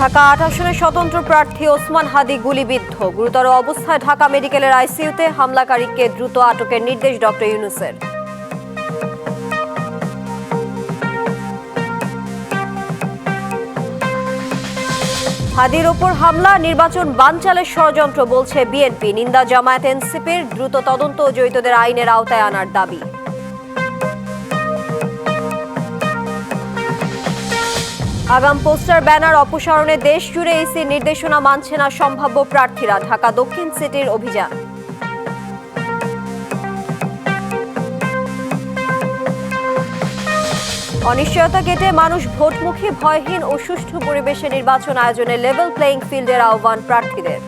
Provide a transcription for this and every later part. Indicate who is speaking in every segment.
Speaker 1: ঢাকা ৮ আসনের স্বতন্ত্র প্রার্থী ওসমান হাদি গুলিবিদ্ধ, গুরুতর অবস্থায় ঢাকা মেডিকেলের আইসিইউতে। হামলাকারীকে দ্রুত আটকের নির্দেশ ডক্টর ইউনূসের। হাদির ওপর হামলা, নির্বাচন বানচালের ষড়যন্ত্র বলছে বিএনপি। নিন্দা জামায়াত এনসিপির, দ্রুত তদন্ত ও জড়িতদের আইনের আওতায় আনার দাবি। আগাম পোস্টার ব্যানার অপসারণে দেশ জুড়ে ইসির নির্দেশনা মানছে না সম্ভাব্য প্রার্থীরা। ঢাকা দক্ষিণ সিটির অভিযান। অনিশ্চয়তা কেটে মানুষ ভোটমুখী, ভয়হীন ও সুষ্ঠু পরিবেশে নির্বাচন আয়োজনে লেভেল প্লেইং ফিল্ডের আহ্বান প্রার্থীদের।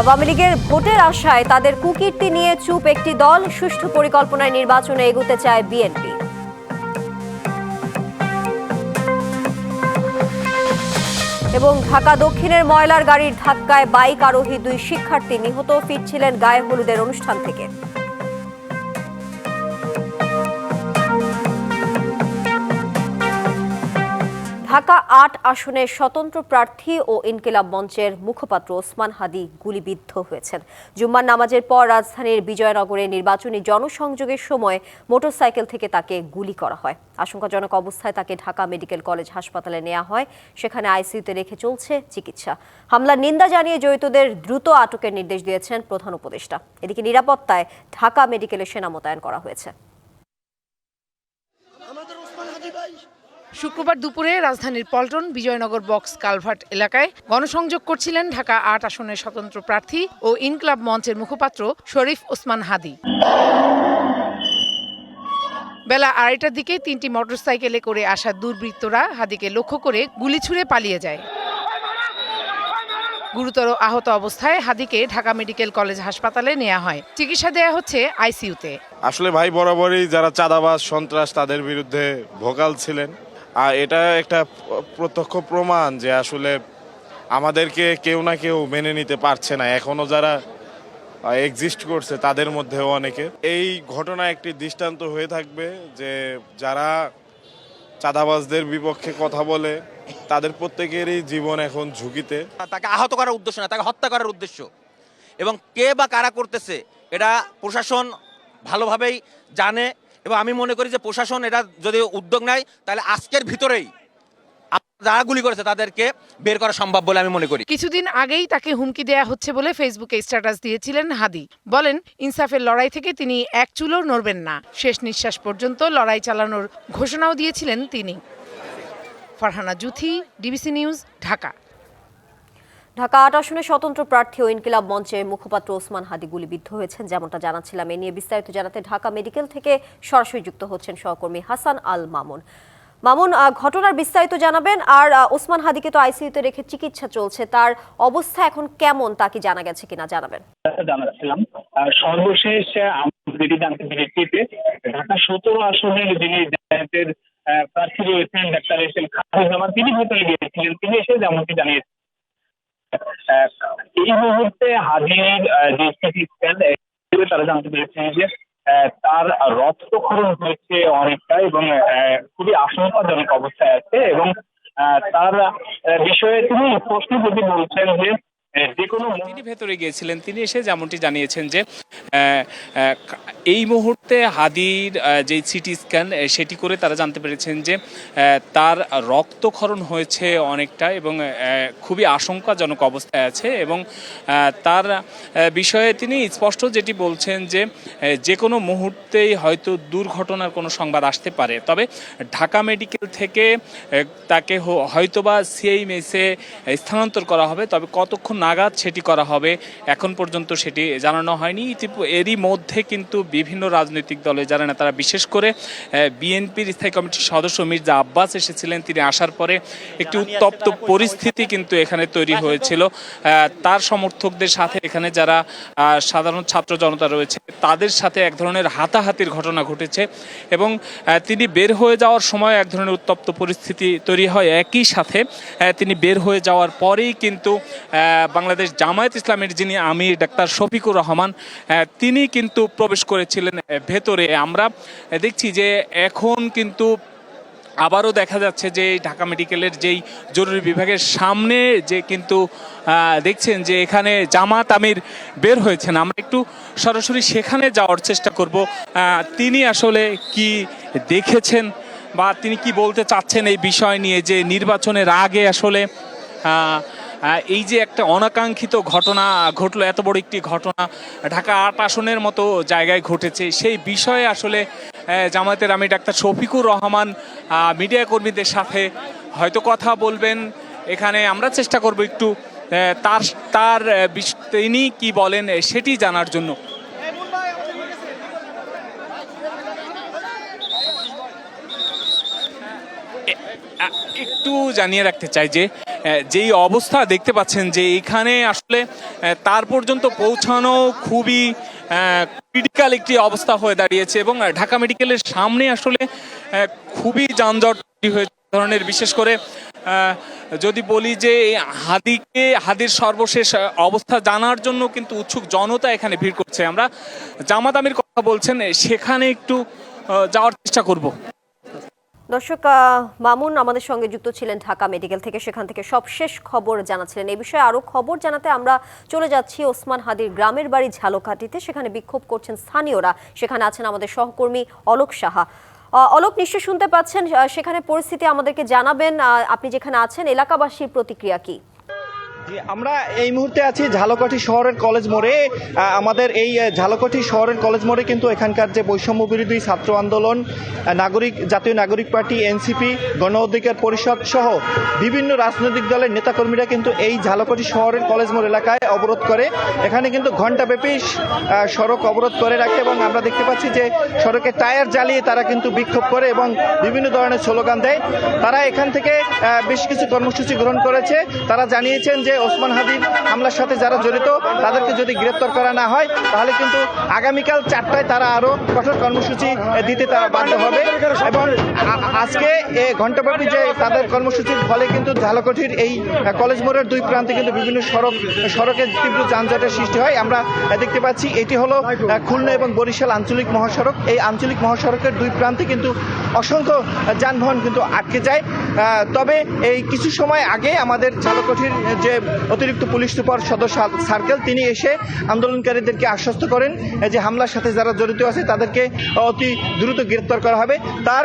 Speaker 1: আওয়ামী লীগের ভোটের আশায় তাদের কুকীর্তি নিয়ে চুপ একটি দল, সুষ্ঠু পরিকল্পনায় নির্বাচনে এগোতে চায় বিএনপি। এবং ঢাকা দক্ষিণের ময়লার গাড়ির ধাক্কায় বাইক আরোহী 2 শিক্ষার্থী নিহত, ফিরছিলেন গায়ে হলুদের অনুষ্ঠান থেকে। ঢাকা ৮ আসনের স্বতন্ত্র প্রার্থী ও ইনকিলাব মঞ্চের মুখপাত্র ওসমান হাদি গুলিবিদ্ধ হয়েছেন। জুম্মার নামাজের পর রাজধানীর বিজয়নগরে নির্বাচনী জনসংযোগের সময় মোটরসাইকেল থেকে তাকে গুলি করা হয়। আশঙ্কাজনক অবস্থায় তাকে ঢাকা মেডিকেল কলেজ হাসপাতালে নেওয়া হয়, সেখানে আইসিইউতে রেখে চলছে চিকিৎসা। হামলার নিন্দা জানিয়ে জড়িতদের দ্রুত আটকের নির্দেশ দিয়েছেন প্রধান উপদেষ্টা। এদিকে নিরাপত্তায় ঢাকা মেডিকেলে সেনা মোতায়েন করা হয়েছে।
Speaker 2: শুক্রবার দুপুরে রাজধানীর পল্টন বিজয়নগর বক্স কালভার্ট এলাকায় গণসংযোগ করছিলেন ঢাকা ৮ আসনের স্বতন্ত্র প্রার্থী ও ইনকিলাব মঞ্চের মুখপাত্র শরীফ ওসমান হাদি। বেলা ২:৩০টার দিকে 3টি মোটরসাইকেলে করে আসা দুর্বৃত্তরা হাদিকে লক্ষ্য করে গুলি ছুড়ে পালিয়ে যায়। গুরুতর আহত অবস্থায় হাদিকে ঢাকা মেডিকেল কলেজ হাসপাতালে নেওয়া হয়, চিকিৎসা দেয়া হচ্ছে আইসিইউতে।
Speaker 3: আসলে ভাই বরাবরই যারা চাঁদাবাজ সন্ত্রাস তাদের বিরুদ্ধে ভোকাল ছিলেন, আর এটা একটা প্রত্যক্ষ প্রমাণ যে আসলে আমাদেরকে কেউ না কেউ মেনে নিতে পারছে না। এখনো যারা এক্সিস্ট করছে তাদের মধ্যেও অনেকে। এই ঘটনা একটি দৃষ্টান্ত হয়ে থাকবে যে যারা চাঁদাবাজদের বিপক্ষে কথা বলে তাদের প্রত্যেকেরই জীবন এখন ঝুঁকিতে।
Speaker 4: তাকে আহত করার উদ্দেশ্য না, তাকে হত্যা করার উদ্দেশ্য, এবং কে বা কারা করতেছে এটা প্রশাসন ভালোভাবেই জানে। এবং আমি মনে করি যে প্রশাসন এটা যদি উদ্যোগ নেয় তাহলে আজকের ভিতরেই যারা গুলি করেছে তাদেরকে বের করা সম্ভব বলে আমি মনে করি।
Speaker 2: কিছুদিন আগেই তাকে হুমকি দেয়া হচ্ছে বলে ফেসবুকে স্ট্যাটাস দিয়েছিলেন হাদি। বলেন ইনসাফের লড়াই থেকে তিনি এক চুলও নড়বেন না, শেষ নিঃশ্বাস পর্যন্ত লড়াই চালানোর ঘোষণাও দিয়েছিলেন তিনি। Farhana Juthi, DBC news, Dhaka.
Speaker 1: ঢাকা ৮ আসনের স্বতন্ত্র প্রার্থী ও ইনকিলাব মঞ্চের মুখপাত্র ওসমান হাদি গুলিবিদ্ধ হয়েছেন, যেমনটা জানাচ্ছিলাম। এ নিয়ে বিস্তারিত জানাতে ঢাকা মেডিকেল থেকে সরাসরি যুক্ত হচ্ছেন সহকর্মী হাসান আল মামুন। মামুন, ঘটনার বিস্তারিত জানাবেন। আর ওসমান হাদিকে তো আইসিইউতে রেখে চিকিৎসা চলছে, তার অবস্থা এখন কেমন তা কি জানা গেছে কিনা জানাবেন।
Speaker 5: জানাচ্ছিলাম সর্বশেষ যেটি জানতে পেরেছি ঢাকা ১৭ আসনের যিনি জামায়াতের প্রার্থী রয়েছেন ডাক্তার এসএম খায়রুজ্জামান, তিনি ভেতরে গিয়েছিলেন। তিনি এসে যেমনটি জানিয়েছেন এই মুহূর্তে হাদির যে সিটি স্ক্যান তারা জানতে পেরেছেন যে তার রক্তক্ষরণ হয়েছে অনেকটা এবং খুবই আশঙ্কাজনক অবস্থায় আছে। এবং তার বিষয়ে তিনি স্পষ্ট যদি বলছেন যে
Speaker 6: তিনি ভেতরে গিয়েছিলেন। তিনি এসে যেমনটি জানিয়েছেন যে এই মুহূর্তে হাদির যে সিটি স্ক্যান সেটি করে তারা জানতে পেরেছেন যে তার রক্তক্ষরণ হয়েছে অনেকটা এবং খুবই আশঙ্কাজনক অবস্থায় আছে। এবং তার বিষয়ে তিনি স্পষ্ট যেটি বলছেন যে কোনো মুহূর্তেই হয়তো দুর্ঘটনার কোনো সংবাদ আসতে পারে। তবে ঢাকা মেডিকেল থেকে তাকে হয়তোবা সিএইচএসে স্থানান্তর করা হবে, তবে কতক্ষণ নাগাদ সেটি করা হবে এখন পর্যন্ত সেটি জানানো হয়নি। এরই মধ্যে কিন্তু বিভিন্ন রাজনৈতিক দলের যারা নেতারা, বিশেষ করে বিএনপির স্থায়ী কমিটির সদস্য মির্জা আব্বাস এসেছিলেন। তিনি আসার পরে একটি উত্তপ্ত পরিস্থিতি কিন্তু এখানে তৈরি হয়েছিল। তার সমর্থকদের সাথে এখানে যারা সাধারণ ছাত্র জনতা রয়েছে তাদের সাথে এক ধরনের হাতাহাতির ঘটনা ঘটেছে এবং তিনি বের হয়ে যাওয়ার সময় এক ধরনের উত্তপ্ত পরিস্থিতি তৈরি হয়। একই সাথে তিনি বের হয়ে যাওয়ার পরেই কিন্তু বাংলাদেশ জামায়াত ইসলামের যিনি আমির ডাক্তার শফিকুর রহমান তিনি কিন্তু প্রবেশ করেছিলেন ভেতরে। আমরা দেখছি যে এখন কিন্তু আবারও দেখা যাচ্ছে যে ঢাকা মেডিকেলের যেই জরুরি বিভাগের সামনে যে কিন্তু দেখছেন যে এখানে জামাত আমির বের হয়েছেন। আমরা একটু সরাসরি সেখানে যাওয়ার চেষ্টা করব, তিনি আসলে কি দেখেছেন বা তিনি কি বলতে চাচ্ছেন এই বিষয় নিয়ে, যে নির্বাচনের আগে আসলে এই যে একটা অনাকাঙ্ক্ষিত ঘটনা ঘটলো, এত বড় একটি ঘটনা ঢাকা ৮ আসনের মতো জায়গায় ঘটেছে, সেই বিষয়ে আসলে জামায়াতের আমির ডাক্তার শফিকুর রহমান মিডিয়া কর্মীদের সাথে হয়তো কথা বলবেন। এখানে আমরা চেষ্টা করব একটু তার তিনি কি বলেন সেটি জানার জন্য। একটু জানিয়ে রাখতে চাই যে যেই অবস্থা দেখতে পাচ্ছেন যে এখানে আসলে তার পর্যন্ত পৌঁছানো খুবই ক্রিটিক্যাল একটি অবস্থা হয়ে দাঁড়িয়েছে এবং ঢাকা মেডিকেলের সামনে আসলে খুবই যানজট হয়েছে ধরনের। বিশেষ করে যদি বলি যে হাদির সর্বশেষ অবস্থা জানার জন্য কিন্তু উৎসুক জনতা এখানে ভিড় করছে। আমরা জামাত আমির কথা বলছেন, সেখানে একটু যাওয়ার চেষ্টা করব।
Speaker 1: দর্শক, মামুন আমাদের সঙ্গে যুক্ত ছিলেন ঢাকা মেডিকেল থেকে, সেখান থেকে সবশেষ খবর জানাচ্ছিলেন। এই বিষয়ে আরো খবর জানাতে আমরা চলে যাচ্ছি ওসমান হাদির গ্রামের বাড়ি ঝালকাঠিতে। সেখানে বিক্ষোভ করছেন স্থানীয়রা, সেখানে আছেন আমাদের সহকর্মী অলোক সাহা। অলোক, নিশ্চয় শুনতে পাচ্ছেন, সেখানে পরিস্থিতি আমাদেরকে জানাবেন। আপনি যেখানে আছেন এলাকাবাসীর প্রতিক্রিয়া কি?
Speaker 7: আমরা এই মুহূর্তে আছি ঝালকাঠি শহরের কলেজ মোড়ে। আমাদের এই ঝালকাঠি শহরের কলেজ মোড়ে কিন্তু এখানকার যে বৈষম্য বিরোধী ছাত্র আন্দোলন, জাতীয় নাগরিক পার্টি, এনসিপি, গণ অধিকার পরিষদ সহ বিভিন্ন রাজনৈতিক দলের নেতাকর্মীরা কিন্তু এই ঝালকাঠি শহরের কলেজ মোড় এলাকায় অবরোধ করে। এখানে কিন্তু ঘণ্টাব্যাপী সড়ক অবরোধ করে রাখে এবং আমরা দেখতে পাচ্ছি যে সড়কে টায়ার জ্বালিয়ে তারা কিন্তু বিক্ষোভ করে এবং বিভিন্ন ধরনের স্লোগান দেয়। তারা এখান থেকে বেশ কিছু কর্মসূচি গ্রহণ করেছে। তারা জানিয়েছেন যে ওসমান হাদির হামলার সাথে যারা জড়িত তাদেরকে যদি গ্রেপ্তার করা না হয় তাহলে কিন্তু আগামীকাল 4টায় তারা আরো কঠোর কর্মসূচি দিতে তারা বাধ্য হবে। এবং আজকে ঘণ্টাব্যাপী যে তাদের কর্মসূচির ফলে কিন্তু ঝালকাঠির এই কলেজ মোড়ের দুই প্রান্তে কিন্তু বিভিন্ন সড়কে তীব্র যানজটের সৃষ্টি হয়। আমরা দেখতে পাচ্ছি এটি হলো খুলনা এবং বরিশাল আঞ্চলিক মহাসড়ক। এই আঞ্চলিক মহাসড়কের দুই প্রান্তে কিন্তু অসংখ্য যানবাহন কিন্তু আটকে যায়। তবে এই কিছু সময় আগে আমাদের ঝালকাঠির যে অতিরিক্ত পুলিশ সুপার সদর সার্কেল তিনি এসে আন্দোলনকারীদেরকে আশ্বস্ত করেন যে হামলার সাথে যারা জড়িত আছে তাদেরকে অতি দ্রুত গ্রেপ্তার করা হবে। তার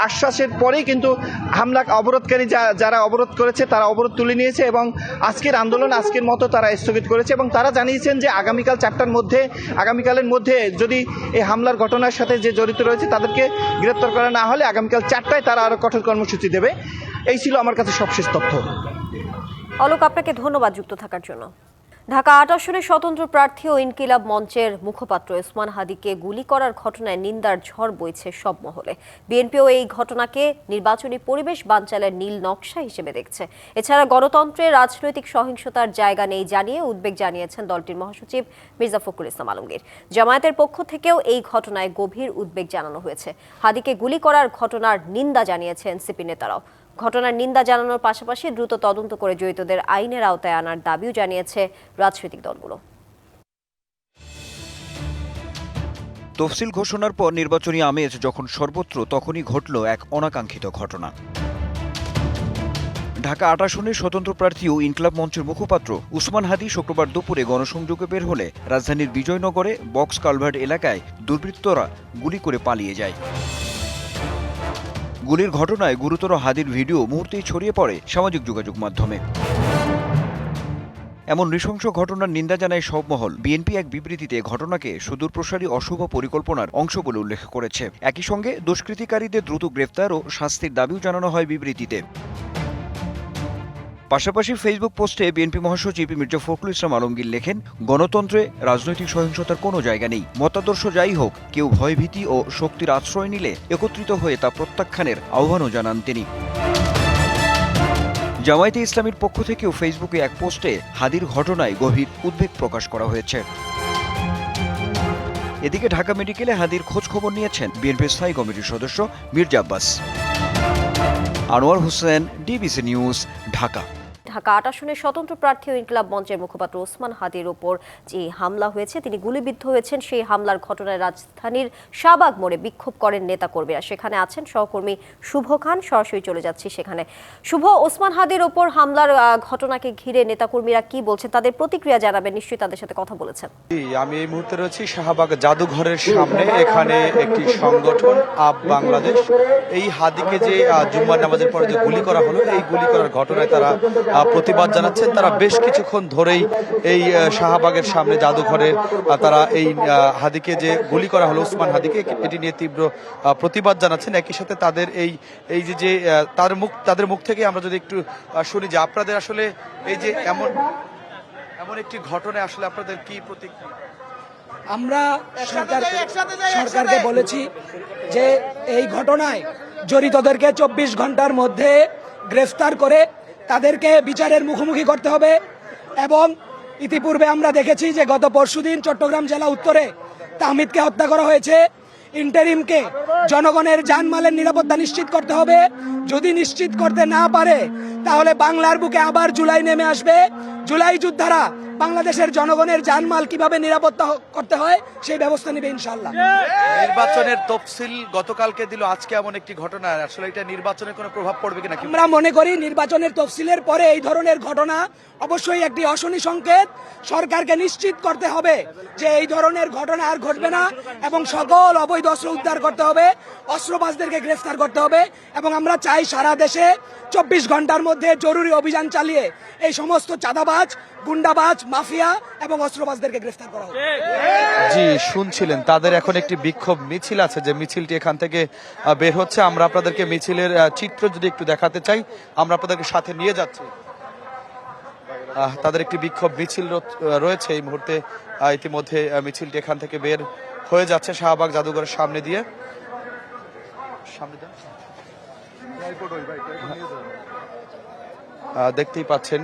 Speaker 7: আশ্বাসের পরেই কিন্তু হামলা অবরোধকারী যারা অবরোধ করেছে তারা অবরোধ তুলে নিয়েছে এবং আজকের আন্দোলন আজকের মতো তারা স্থগিত করেছে এবং তারা জানিয়েছেন যে আগামীকালের মধ্যে যদি এই হামলার ঘটনার সাথে যে জড়িত রয়েছে তাদেরকে গ্রেপ্তার করা না হলে আগামীকাল 4টায় তারা আরো কঠোর কর্মসূচি দেবে। এই ছিল আমার কাছে সবশেষ তথ্য।
Speaker 1: অলোক, আপনাকে ধন্যবাদ যুক্ত থাকার জন্য। ঢাকা ৮ আসনের স্বতন্ত্র প্রার্থী ও ইনকিলাব মঞ্চের মুখপাত্র ওসমান হাদিকে গুলি করার ঘটনায় নিন্দার ঝড় বইছে সব মহলে। বিএনপিও এই ঘটনাকে নির্বাচনী পরিবেশ বানচালের নীল নকশা হিসেবে দেখছে। এছাড়া গণতন্ত্রে রাজনৈতিক সহিংসতার জায়গা নেই জানিয়ে উদ্বেগ জানিয়েছেন দলটির মহাসচিব মির্জা ফখরুল ইসলাম আলমগীর। জামায়াতের পক্ষ থেকেও এই ঘটনায় গভীর উদ্বেগ জানানো হয়েছে। হাদিকে গুলি করার ঘটনার নিন্দা জানিয়েছে এনসিপি নেতারাও। ঘটনার নিন্দা জানানোর পাশাপাশি দ্রুত তদন্ত করে জড়িতদের আইনের আওতায় আনার দাবিও জানিয়েছে রাজনৈতিক দলগুলো।
Speaker 8: তফসিল ঘোষণার পর নির্বাচনী আমেজ যখন সর্বত্র তখনই ঘটল এক অনাকাঙ্ক্ষিত ঘটনা। ঢাকা ৮ আসনের স্বতন্ত্র প্রার্থী ও ইনকিলাব মঞ্চের মুখপাত্র ওসমান হাদি শুক্রবার দুপুরে গণসংযোগে বের হলে রাজধানীর বিজয়নগরে বক্স কালভার্ট এলাকায় দুর্বৃত্তরা গুলি করে পালিয়ে যায়। গুলির ঘটনায় গুরুতর হাদির ভিডিও মুহূর্তেই ছড়িয়ে পড়ে সামাজিক যোগাযোগ মাধ্যমে। এমন নৃশংস ঘটনার নিন্দা জানায় সব মহল। বিএনপি এক বিবৃতিতে ঘটনাকে সুদূরপ্রসারী অশুভ পরিকল্পনার অংশ বলে উল্লেখ করেছে। একই সঙ্গে দুষ্কৃতিকারীদের দ্রুত গ্রেফতার ও শাস্তির দাবিও জানানো হয় বিবৃতিতে। পাশাপাশি ফেসবুক পোস্টে বিএনপি মহাসচিব মির্জা ফখরুল ইসলাম আলমগীর লেখেন, গণতন্ত্রে রাজনৈতিক সহিংসতার কোনো জায়গা নেই। মতাদর্শ যাই হোক, কেউ ভয়ভীতি ও শক্তির আশ্রয় নিলে একত্রিত হয়ে তা প্রত্যাখ্যানের আহ্বানও জানান তিনি। জামায়াতে ইসলামীর পক্ষ থেকেও ফেসবুকে এক পোস্টে হাদির ঘটনায় গভীর উদ্বেগ প্রকাশ করা হয়েছে। এদিকে ঢাকা মেডিকেলে হাদির খোঁজ খবর নিয়েছেন বিএনপির স্থায়ী কমিটির সদস্য মির্জা আব্বাস। Anwar Hossain, DBC news, Dhaka.
Speaker 1: ঢাকা ৮ আসনের স্বতন্ত্র প্রার্থী ও ইনকিলাব মঞ্চের মুখপাত্র ওসমান হাদির ওপর যে হামলা হয়েছে, তিনি গুলিবিদ্ধ হয়েছেন। সেই হামলার ঘটনায় রাজধানীর শাহবাগ মোড়ে বিক্ষোভ করেন নেতাকর্মীরা। সেখানে আছেন সহকর্মী শুভ খান, সরাসরি চলে যাচ্ছি সেখানে। শুভ, ওসমান হাদির ওপর হামলার ঘটনাকে ঘিরে নেতাকর্মীরা কি বলছেন, তাদের প্রতিক্রিয়া জানাবেন, নিশ্চয়ই তাদের সাথে কথা বলেছেন।
Speaker 9: আমি এই মুহূর্তে রয়েছি শাহবাগ জাদুঘরের সামনে। এখানে একটি সংগঠন আপ বাংলাদেশ এই হাদিকে যে জুম্মার নামাজের পরে যে গুলি করা হলো, এই গুলি করার ঘটনায় তারা প্রতিবাদ জানাচ্ছেন। তারা বেশ কিছুক্ষণ ধরেই এই শাহবাগের সামনে জাদুঘরে তারা এই হাদিকে যে গুলি করা হলো, ওসমান হাদিকে, এটি নিয়ে তীব্র প্রতিবাদ জানাচ্ছেন। একই সাথে তাদের এই যে তাদের মুখ থেকে আমরা যদি একটু শুনি যে আপনাদের আসলে এই যে এমন একটি ঘটনায় আসলে আপনাদের কি প্রতিক্রিয়া?
Speaker 10: আমরা সরকারকে বলেছি যে এই ঘটনায় জড়িতদেরকে 24 ঘন্টার মধ্যে গ্রেফতার করে তাদেরকে বিচারের মুখোমুখি করতে হবে। এবং ইতিপূর্বে আমরা দেখেছি যে গত পরশুদিন চট্টগ্রাম জেলা উত্তরে তাহমিদকে হত্যা করা হয়েছে। ইন্টারিমকে জনগণের জানমালের নিরাপত্তা নিশ্চিত করতে হবে। যদি নিশ্চিত করতে না পারে তাহলে বাংলার বুকে আবার জুলাই নেমে আসবে। জুলাই যোদ্ধারা বাংলাদেশের জনগণের জানমাল কিভাবে নিরাপত্তা করতে হয় সেই ব্যবস্থা নেবে ইনশাআল্লাহ।
Speaker 9: নির্বাচনের তফসিল গতকালকে দিল, আজকে এমন একটি ঘটনা, আসলে এটা নির্বাচনের কোনো প্রভাব পড়বে কিনা?
Speaker 10: আমরা মনে করি নির্বাচনের তফসিলের পরে এই ধরনের ঘটনা অবশ্যই একটি অশনি সংকেত। সরকারকে নিশ্চিত করতে হবে যে এই ধরনের ঘটনা আর ঘটবে না এবং সকল অবৈধ অস্ত্র উদ্ধার করতে হবে, অস্ত্রবাজদেরকে গ্রেফতার করতে হবে। এবং আমরা চাই সারা দেশে 24 ঘন্টার মধ্যে জরুরি অভিযান চালিয়ে এই সমস্ত চাঁদাবাজ, গুন্ডাবাজ, মাফিয়া এবং অস্ত্রবাজদেরকে গ্রেফতার করা হবে।
Speaker 9: জি, শুনছিলেন তাদের এখন একটি বিক্ষোভ মিছিল আছে, যে মিছিলটি এখান থেকে বের হচ্ছে। আমরা আপনাদেরকে মিছিলের চিত্র যদি একটু দেখাতে চাই, আমরা আপনাদেরকে সাথে নিয়ে যাচ্ছি। তাদের একটি বিক্ষোভ মিছিল রয়েছে এই মুহূর্তে। ইতিমধ্যে মিছিলটি এখান থেকে বের হয়ে যাচ্ছে শাহবাগ জাদুঘরের সামনে দিয়ে। দেখতেই পাচ্ছেন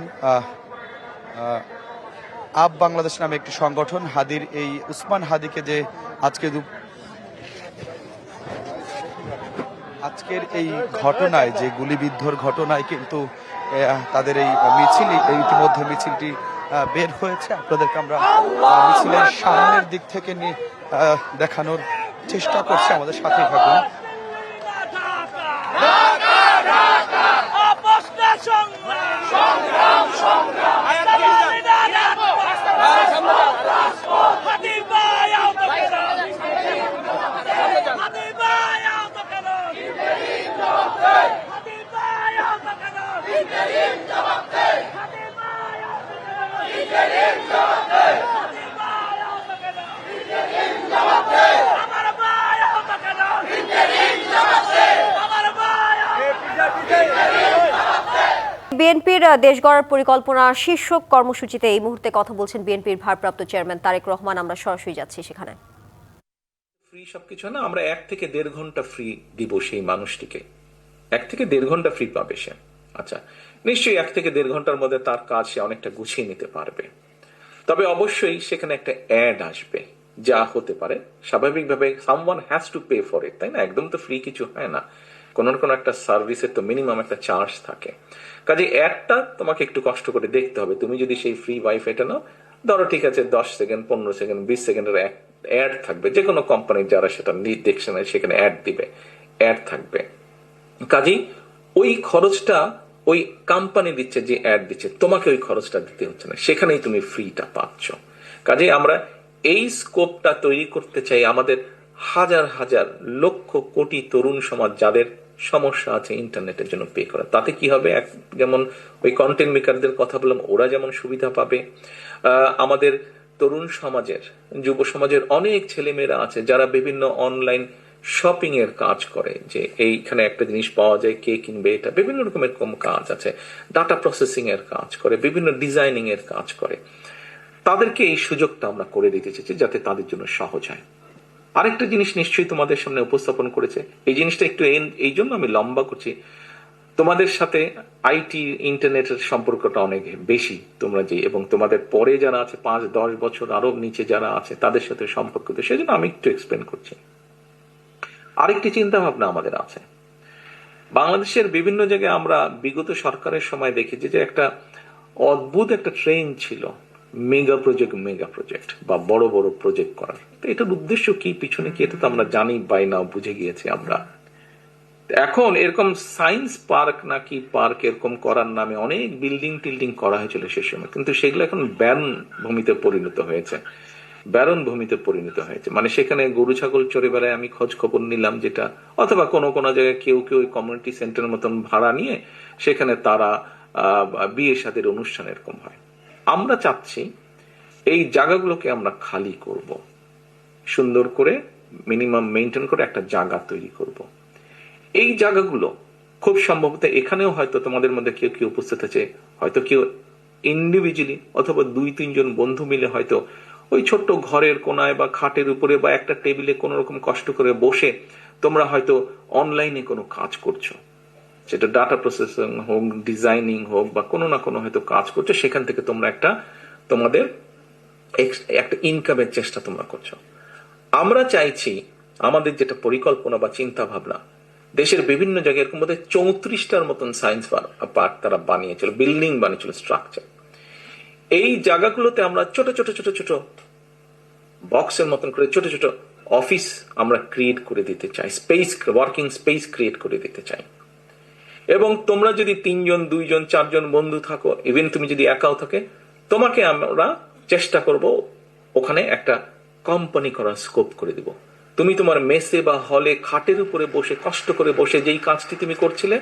Speaker 9: আপ বাংলাদেশ নামে একটি সংগঠন হাদির এই ওসমান হাদিকে যে আজকের এই ঘটনায়, যে গুলিবিদ্ধর ঘটনায় কিন্তু তাদের এই মিছিল, ইতিমধ্যে মিছিলটি বের হয়েছে। আপনাদেরকে আমরা মিছিলের সামনের দিক থেকে নিয়ে দেখানোর চেষ্টা করছি, আমাদের সাথেই থাকুন।
Speaker 1: বিএনপির দেশ গড়ার পরিকল্পনা শীর্ষক কর্মসূচিতে এই মুহূর্তে কথা বলছেন বিএনপির ভারপ্রাপ্ত চেয়ারম্যান তারেক রহমান। আমরা সরাসরি যাচ্ছি সেখানে।
Speaker 11: ফ্রি সবকিছু না, আমরা 1 থেকে 1.5 ঘন্টা ফ্রি দিব সেই মানুষটিকে। 1 থেকে 1.5 ঘন্টা ফ্রি পাবে সে। আচ্ছা, নিশ্চয়ই 1 থেকে 1.5 ঘন্টার মধ্যে তার কাজ সে অনেকটা গুছিয়ে নিতে পারবে। তবে অবশ্যই সেখানে একটা অ্যাড আসবে, যা হতে পারে স্বাভাবিকভাবে someone has to pay for it, তাই না? একদম তো ফ্রি কিছু হয় না, কোন একটা সার্ভিসের তো মিনিমাম একটা চার্জ থাকে। কাজে অ্যাডটা তোমাকে একটু কষ্ট করে দেখতে হবে। তুমি যদি সেই ফ্রি ওয়াইফাইটা নাও, ধরো ঠিক আছে 10 সেকেন্ড, 15 সেকেন্ড, 20 সেকেন্ডের অ্যাড থাকবে। যে কোনো কোম্পানির যারা সেটা দেখছে না, সেখানে অ্যাড দিবে, অ্যাড থাকবে। কাজেই ওই খরচটা ওই কোম্পানি দিচ্ছে, যে অ্যাড দিচ্ছে, তোমাকে ওই খরচটা দিতে হচ্ছে না, সেখানেই তুমি ফ্রিটা পাচ্ছ। কাজেই আমরা এই স্কোপটা তৈরি করতে চাই আমাদের হাজার হাজার লক্ষ কোটি তরুণ সমাজ যাদের সমস্যা আছে ইন্টারনেটের জন্য পে করা। তাতে কি হবে, যেমন ওই কন্টেন্ট মেকারদের কথা বললাম, ওরা যেমন সুবিধা পাবে, আমাদের তরুণ সমাজের, যুব সমাজের অনেক ছেলেমেয়েরা আছে যারা বিভিন্ন অনলাইন শপিং এর কাজ করে, যে এইখানে একটা জিনিস পাওয়া যায়, কে কিনবে, এটা বিভিন্ন রকমের কম কাজ আছে, ডাটা প্রসেসিং এর কাজ করে, বিভিন্ন ডিজাইনিং এর কাজ করে। তাদেরকে এই সুযোগটা আমরা করে দিতে চাইছি যাতে তাদের জন্য সহজ হয়। আরেকটা জিনিস নিশ্চয়ই তোমাদের সামনে উপস্থাপন করেছে, এই জিনিসটা একটু এই জন্য আমি লম্বা করছি, তোমাদের সাথে আইটি ইন্টারনেটের সম্পর্কটা অনেক বেশি, তোমরা যে, এবং তোমাদের পরে যারা আছে 5-10 বছর আরো নিচে যারা আছে তাদের সাথে সম্পর্ক, তো সেই জন্য আমি একটু এক্সপ্লেন করছি। আরেকটি চিন্তা ভাবনা আমাদের আছে, বাংলাদেশের বিভিন্ন জায়গায় আমরা বিগত সরকারের সময় দেখেছি যে একটা অদ্ভুত একটা ট্রেন্ড ছিল মেগা প্রজেক্ট বা বড় বড় প্রজেক্ট করার। তো এটার উদ্দেশ্য কি, পিছনে কি, এটা তো আমরা জানি বাই নাও, বুঝে গিয়েছি আমরা। এখন এরকম সায়েন্স পার্ক নাকি পার্ক এরকম করার নামে অনেক বিল্ডিং টিল্ডিং করা হয়েছিল সে সময়, কিন্তু সেগুলো এখন ভূমিতে পরিণত হয়েছে। মানে সেখানে গরু ছাগল চড়ে বেড়ায়, আমি খোঁজ খবর নিলাম যেটা, অথবা কোনো জায়গায় কেউ কমিউনিটি সেন্টার মতন ভাড়া নিয়ে সেখানে তারা বিয়ে শাদীর অনুষ্ঠান এরকম হয়। আমরা চাচ্ছি এই জায়গাগুলোকে আমরা খালি করব, সুন্দর করে মিনিমাম মেনটেন করে একটা জায়গা তৈরি করব। এই জায়গাগুলো খুব সম্ভবত এখানেও হয়তো তোমাদের মধ্যে কেউ উপস্থিত আছে, হয়তো কেউ ইন্ডিভিজুয়ালি অথবা 2-3 জন বন্ধু মিলে হয়তো ওই ছোট্ট ঘরের কোনায় বা খাটের উপরে বা একটা টেবিলে কোনো রকম কষ্ট করে বসে তোমরা হয়তো অনলাইনে কোনো কাজ করছো, সেটা ডাটা প্রসেসিং হোক, ডিজাইনিং হোক, বা কোনো না কোনো হয়তো কাজ করছো, সেখান থেকে তোমরা তোমাদের একটা ইনকামের চেষ্টা তোমরা করছো। আমরা চাইছি আমাদের যেটা পরিকল্পনা বা চিন্তা ভাবনা, দেশের বিভিন্ন জায়গায় এরকম 34টার মতন সায়েন্স পার্ক তারা বানিয়েছিল, বিল্ডিং বানিয়েছিল, স্ট্রাকচার। এই জায়গাগুলোতে আমরা ছোট বক্সের মতন করে ছোট অফিস আমরা ক্রিয়েট করে দিতে চাই, ওয়ার্কিং স্পেস ক্রিয়েট করে দিতে চাই। এবং তোমরা যদি 3 জন 2 জন 4 জন বন্ধু থাকো, ইভেন তুমি যদি একাও থাকে, তোমাকে আমরা চেষ্টা করব ওখানে একটা কোম্পানি করার স্কোপ করে দিব। তুমি তোমার মেসে বা হলে খাটের উপরে বসে কষ্ট করে বসে যেই কাজটি তুমি করছিলে,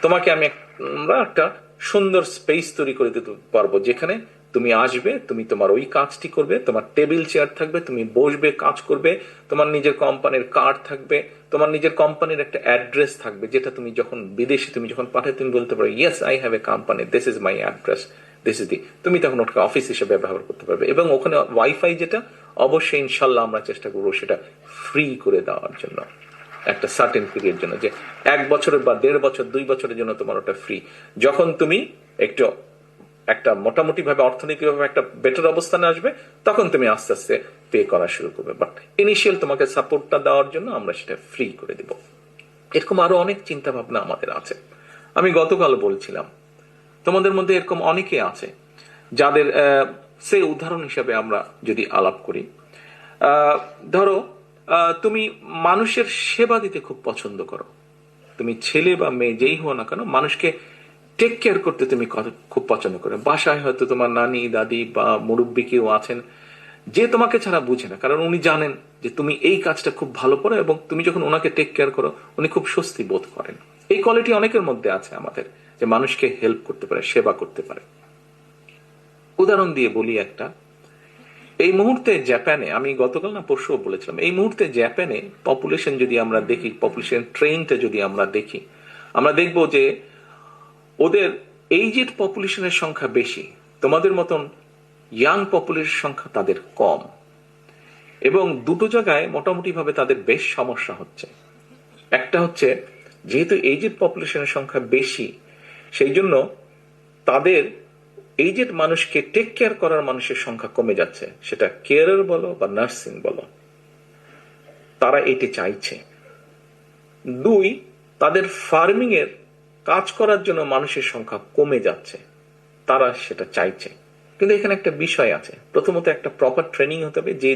Speaker 11: তোমাকে আমরা একটা সুন্দর স্পেস তৈরি করে দিতে পারবো, যেখানে তুমি আসবে, তুমি তোমার ওই কাজটি করবে, তোমার টেবিল চেয়ার থাকবে, তুমি বসবে, কাজ করবে, তোমার নিজের কোম্পানির কার্ড থাকবে, তোমার নিজের কোম্পানির একটা অ্যাড্রেস থাকবে, যেটা তুমি যখন বিদেশে তুমি যখন পাঠায় তুমি বলতে পারো, yes I have a company, this is my address, this is তুমি তখন ওটাকে অফিস হিসেবে ব্যবহার করতে পারবে। এবং ওখানে ওয়াইফাই যেটা অবশ্যই ইনশাল্লাহ আমরা চেষ্টা করবো সেটা ফ্রি করে দেওয়ার জন্য, একটা সার্টেন পিরিয়ড জন্য, যে 1 বছরের বা 1.5 বছর 2 বছরের জন্য তোমার ওটা ফ্রি। যখন তুমি একটা মোটামুটি ভাবে অর্থনৈতিকভাবে একটা বেটার অবস্থানে আসবে, তখন তুমি আস্তে আস্তে পে করা শুরু করবে। বাট ইনিশিয়াল তোমাকে সাপোর্টটা দেওয়ার জন্য আমরা সেটা ফ্রি করে দিব। এরকম আরো অনেক চিন্তা ভাবনা আমাদের আছে। আমি গতকাল বলছিলাম, তোমাদের মধ্যে এরকম অনেকে আছে যাদের সেই উদাহরণ হিসাবে আমরা যদি আলাপ করি, ধরো তুমি মানুষের সেবা দিতে খুব পছন্দ করো, তুমি ছেলে বা মেয়ে যেই হও না কেন, মানুষকে টেক কেয়ার করতে তুমি খুব পছন্দ করো। বাসায় হয়তো তোমার নানি দাদি বা মুরব্বী কেউ আছেন যে তোমাকে ছাড়া বুঝে না, কারণ উনি জানেন যে তুমি এই কাজটা খুব ভালো করো, এবং তুমি যখন ওনাকে টেক কেয়ার করো উনি খুব স্বস্তি বোধ করেন। এই কোয়ালিটি অনেকের মধ্যে আছে আমাদের, যে মানুষকে হেল্প করতে পারে, সেবা করতে পারে। উদাহরণ দিয়ে বলি একটা, এই মুহূর্তে জাপানে, আমি গতকাল না পরশু বলেছিলাম, এই মুহূর্তে জাপানে পপুলেশন যদি আমরা দেখি, পপুলেশন ট্রেনটা যদি আমরা দেখি, আমরা দেখবো যে ওদের এইজেড পপুলেশনের সংখ্যা বেশি, তোমাদের মতন ইয়াং পপুলেশন সংখ্যা তাদের কম। এবং দুটো জায়গায় মোটামুটি ভাবে তাদের বেশ সমস্যা হচ্ছে। একটা হচ্ছে, যেহেতু এইজেড পপুলেশনের সংখ্যা বেশি, সেই জন্য তাদের এইজেড মানুষকে টেক কেয়ার করার মানুষের সংখ্যা কমে যাচ্ছে, সেটা কেয়ারার বলো বা নার্সিং বলো, তারা এটি চাইছে। 2, তাদের ফার্মিং এর কাজ করার জন্য মানুষের সংখ্যা কমে যাচ্ছে, তারা সেটা চাইছে। কিন্তু এখানে একটা বিষয় আছে, প্রথমত একটা প্রপার ট্রেনিং হতে হবে, যে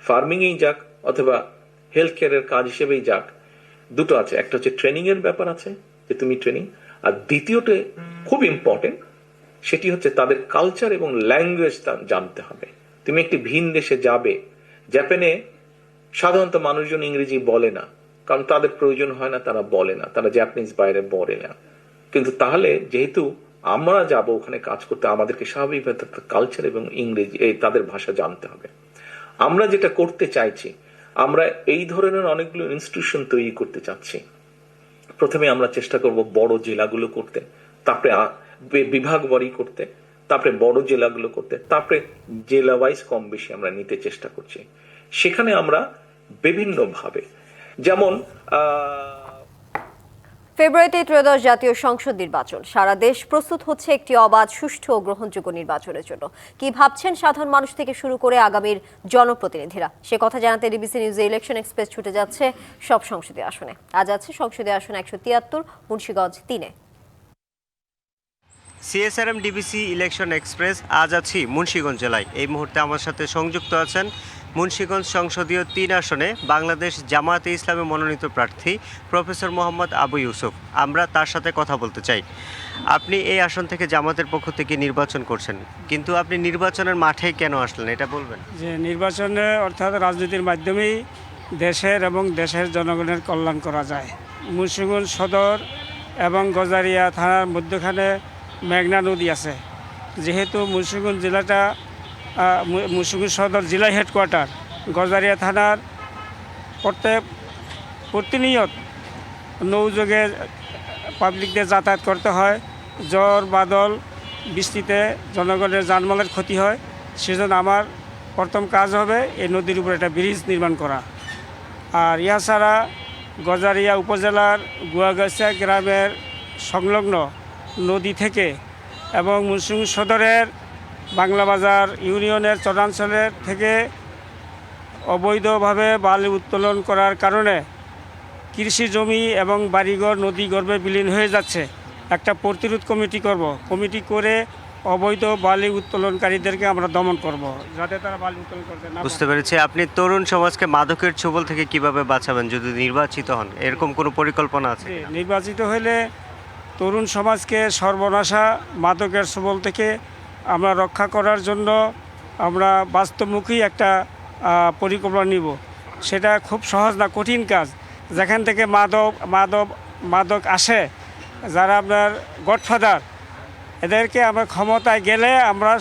Speaker 11: ফার্মিং এই যাক অথবা হেলথ কেয়ারের কাজ হিসেবেই যাক, দুটো আছে। একটা হচ্ছে ট্রেনিং এর ব্যাপার আছে, যে তুমি ট্রেনিং, আর দ্বিতীয়টা খুব ইম্পর্টেন্ট, সেটি হচ্ছে তাদের কালচার এবং ল্যাঙ্গুয়েজ জানতে হবে। তুমি একটি ভিন দেশে যাবে, জাপানে সাধারণত মানুষজন ইংরেজি বলে না, কারণ তাদের প্রয়োজন হয় না, তারা বলে না, তারা জাপানিজ বাইরে বলে না। কিন্তু তাহলে যেহেতু আমরা যাব ওখানে কাজ করতে, আমাদেরকে স্বাভাবিকভাবে কালচার এবং ইংরেজি তাদের ভাষা জানতে হবে। আমরা যেটা করতে চাইছি, আমরা এই ধরনের অনেকগুলো ইনস্টিটিউশন তৈরি করতে চাচ্ছি। প্রথমে আমরা চেষ্টা করব বড় জেলাগুলো করতে, তারপরে বিভাগ বাড়ি করতে, তারপরে বড় জেলাগুলো করতে, তারপরে জেলা ওয়াইজ কম বেশি আমরা নিতে চেষ্টা করছি। সেখানে আমরা বিভিন্ন ভাবে, যেমন
Speaker 1: ফেব্রুয়ারিতে ত্রয়োদশ জাতীয় সংসদ নির্বাচন, সারা দেশ প্রস্তুত হচ্ছে একটি অবাধ, সুষ্ঠু ও গ্রহণযোগ্য নির্বাচনের জন্য। কি ভাবছেন সাধারণ মানুষ থেকে শুরু করে আগামীর জনপ্রতিনিধিরা, সে কথা জানাতে ডিবিসি নিউজে ইলেকশন এক্সপ্রেস ছুটে যাচ্ছে সব সংসদীয় আসনে। আজ আছে সংসদীয় আসন 173, মুন্সিগঞ্জ 3-এ।
Speaker 12: CSRM DBC election express. আজ আছি মুন্সিগঞ্জ জেলায়। এই মুহূর্তে আমার সাথে সংযুক্ত আছেন মুন্সিগঞ্জ সংসদীয় ৩ আসনে বাংলাদেশ জামায়াতে ইসলামে মনোনীত প্রার্থী প্রফেসর মোহাম্মদ আবু ইউসুফ। আমরা তার সাথে কথা বলতে চাই। আপনি এই আসন থেকে জামাতের পক্ষ থেকে নির্বাচন করছেন, কিন্তু আপনি নির্বাচনের মাঠে কেন আসলেন এটা বলবেন?
Speaker 13: যে নির্বাচনে অর্থাৎ রাজনীতির মাধ্যমেই দেশের এবং দেশের জনগণের কল্যাণ করা যায়। মুন্সিগঞ্জ সদর এবং গজারিয়া থানার মধ্যখানে মেঘনা নদী আছে। যেহেতু মুন্সিগঞ্জ জেলাটা মুন্সিগঞ্জ সদর জেলা হেডকোয়ার্টার, গজারিয়া থানার প্রতিনিয়ত নৌযোগে পাবলিকদের যাতায়াত করতে হয়। ঝড় বাদল বৃষ্টিতে জনগণের জানমালের ক্ষতি হয়। সেজন্য আমার প্রথম কাজ হবে এই নদীর উপর একটা ব্রিজ নির্মাণ করা। আর ইহা ছাড়া গজারিয়া উপজেলার গুয়াগাছা গ্রামের সংলগ্ন নদী থেকে এবং মুন্সিগঞ্জ সদরের বাংলা বাজার ইউনিয়নের চরাঞ্চলের থেকে অবৈধভাবে বালি উত্তোলন করার কারণে কৃষি জমি এবং বাড়িঘর নদী গর্ভে বিলীন হয়ে যাচ্ছে। একটা প্রতিরোধ কমিটি করব, কমিটি করে অবৈধ বালি উত্তোলনকারীদেরকে আমরা দমন করব, যাতে তারা বালি উত্তোলন করতে না।
Speaker 12: বুঝতে পেরেছি। আপনি তরুণ সমাজকে মাদকের ছোবল থেকে কিভাবে বাঁচাবেন যদি নির্বাচিত হন? এরকম কোনো পরিকল্পনা আছে?
Speaker 13: নির্বাচিত হলে তরুণ সমাজকে সর্বনাশা মাদকের ছোবল থেকে আমরা রক্ষা করার জন্য আমরা বাস্তবমুখী একটা পরিকল্পনা নিব। সেটা খুব সহজ না, কঠিন কাজ। যেখান থেকে মাদক আসে, যারা আপনার গডফাদার, এদেরকে আমরা ক্ষমতায় গেলে আমরা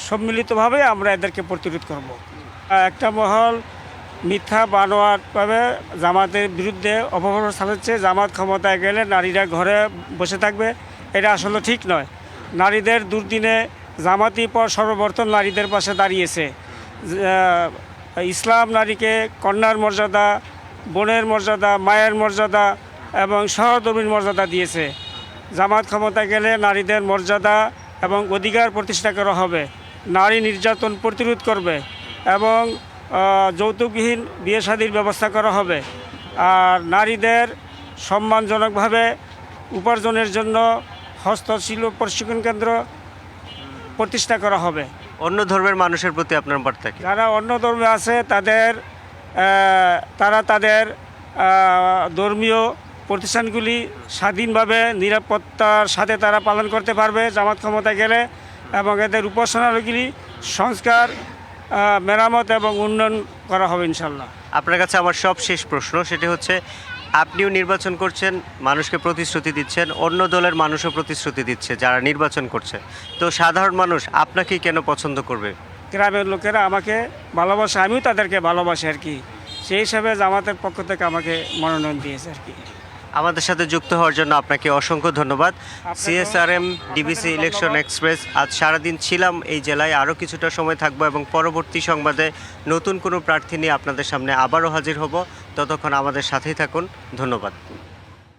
Speaker 13: সম্মিলিতভাবে আমরা এদেরকে প্রতিরোধ করব। একটা মহল মিথ্যা বানোয়াটভাবে জামাতের বিরুদ্ধে অপপ্রচার চালাচ্ছে। জামাত ক্ষমতায় গেলে নারীরা ঘরে বসে থাকবে, এটা আসলে ঠিক নয়। নারীদের দুর্দিনে জামাতি পর সর্বপ্রথম নারীদের পাশে দাঁড়িয়েছে। ইসলাম নারীকে কন্যার মর্যাদা, বোনের মর্যাদা, মায়ের মর্যাদা এবং সহধর্মীর মর্যাদা দিয়েছে। জামাত ক্ষমতায় গেলে নারীদের মর্যাদা এবং অধিকার প্রতিষ্ঠা করা হবে, নারী নির্যাতন প্রতিরোধ করবে এবং যৌতুকবিহীন বিয়ে শাদীর ব্যবস্থা করা হবে। আর নারীদের সম্মানজনকভাবে উপার্জনের জন্য হস্তশিল্প প্রশিক্ষণ কেন্দ্র প্রতিষ্ঠা করা হবে।
Speaker 12: অন্য ধর্মের মানুষের প্রতি আপনার বার্তা কি?
Speaker 13: যারা অন্য ধর্মে আছে তারা তাদের ধর্মীয় প্রতিষ্ঠানগুলি স্বাধীনভাবে নিরাপত্তার সাথে তারা পালন করতে পারবে জামাত ক্ষমতায় গেলে, এবং এদের উপাসনালয়গুলি সংস্কার, মেরামত এবং উন্নয়ন করা হবে ইনশাল্লাহ।
Speaker 12: আপনার কাছে আমার সব শেষ প্রশ্ন, সেটি হচ্ছে আপনিও নির্বাচন করছেন, মানুষকে প্রতিশ্রুতি দিচ্ছেন, অন্য দলের মানুষও প্রতিশ্রুতি দিচ্ছে যারা নির্বাচন করছে, তো সাধারণ মানুষ আপনাকেই কেন পছন্দ করবে?
Speaker 13: গ্রামের লোকেরা আমাকে ভালোবাসে, আমিও তাদেরকে ভালোবাসি আর কি। সেই হিসাবে জামাতের পক্ষ থেকে আমাকে মনোনয়ন দিয়েছে আর কি।
Speaker 12: আমাদের সাথে যুক্ত হওয়ার জন্য আপনাকে অসংখ্য ধন্যবাদ। সিএসআরএম ডিবিসি ইলেকশন এক্সপ্রেস আজ সারাদিন ছিলাম এই জেলায়, আরও কিছুটা সময় থাকবো এবং পরবর্তী সংবাদে নতুন কোনো প্রার্থী নিয়ে আপনাদের সামনে আবারও হাজির হব। ততক্ষণ আমাদের সাথেই থাকুন। ধন্যবাদ।